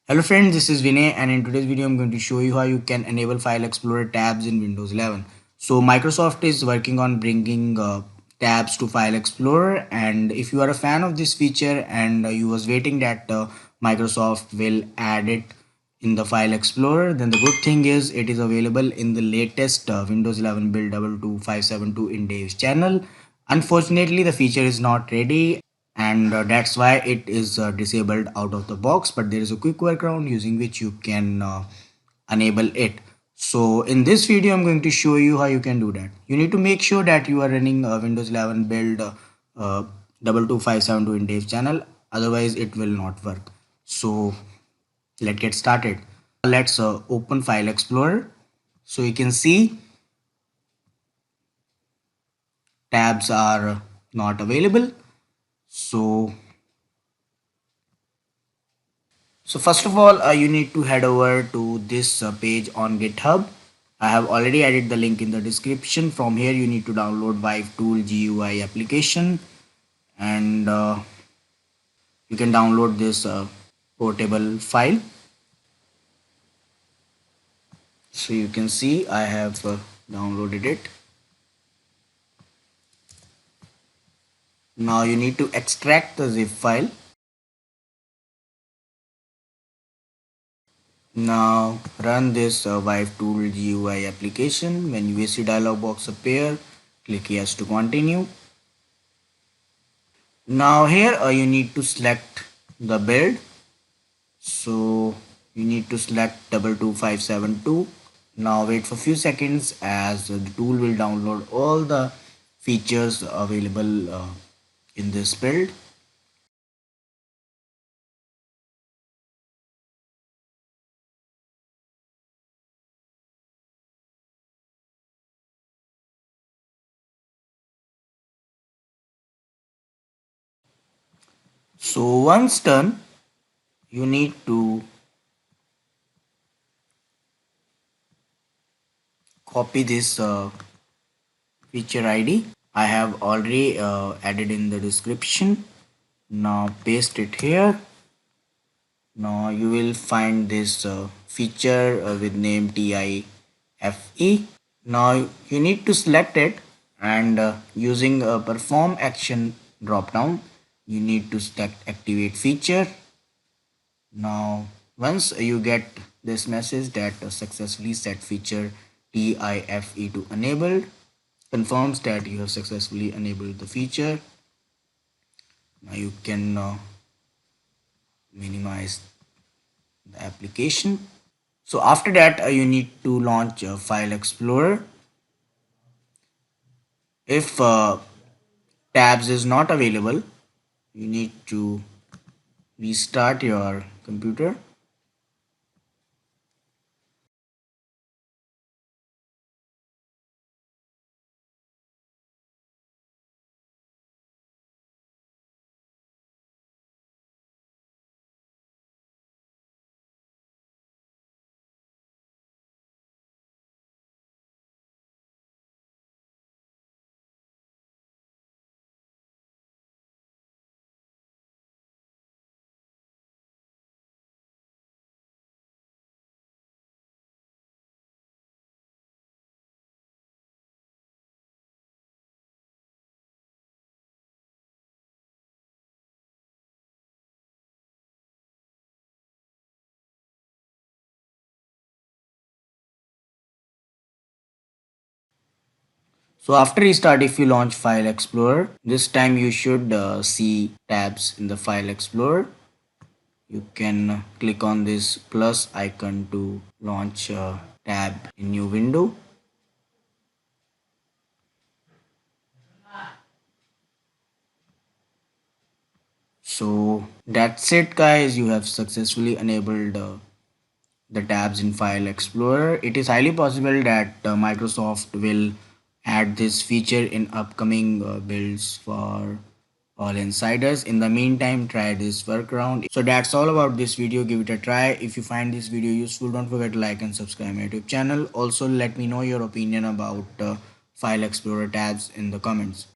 Hello friends, this is Vinay and in today's video I'm going to show you how you can enable File Explorer tabs in Windows 11. So Microsoft is working on bringing tabs to File Explorer, and if you are a fan of this feature and you was waiting that Microsoft will add it in the File Explorer, then the good thing is it is available in the latest Windows 11 build 22572 in Dave's channel. Unfortunately, the feature is not ready and that's why it is disabled out of the box, but there is a quick workaround using which you can enable it. So in this video I'm going to show you how you can do that. You need to make sure that you are running Windows 11 build 22572 in Dave's channel, otherwise it will not work. So let's get started. Let's open File Explorer. So you can see tabs are not available. So first of all, you need to head over to this page on GitHub. I have already added the link in the description. From here, you need to download Vive Tool GUI application, and you can download this portable file. So you can see I have downloaded it. Now you need to extract the zip file. Now run this Vive Tool GUI application. When you see dialog box appear, click yes to continue. Now here you need to select the build. So you need to select 22572. Now wait for few seconds as the tool will download all the features available in this build. So once done, you need to copy this feature ID. I have already added in the description. Now paste it here. Now you will find this feature with name TIFE. Now you need to select it, and using a perform action drop down you need to select activate feature. Now once you get this message that successfully set feature TIFE to enabled, confirms that you have successfully enabled the feature. Now you can minimize the application. So after that you need to launch File Explorer. If tabs is not available, you need to restart your computer. So after restart, if you launch File Explorer, this time you should see tabs in the File Explorer. You can click on this plus icon to launch a tab in new window. So that's it guys, you have successfully enabled the tabs in File Explorer. It is highly possible that Microsoft will add this feature in upcoming builds for all insiders. In the meantime, try this workaround. So that's all about this video. Give it a try. If you find this video useful, don't forget to like and subscribe my YouTube channel. Also, let me know your opinion about File Explorer tabs in the comments.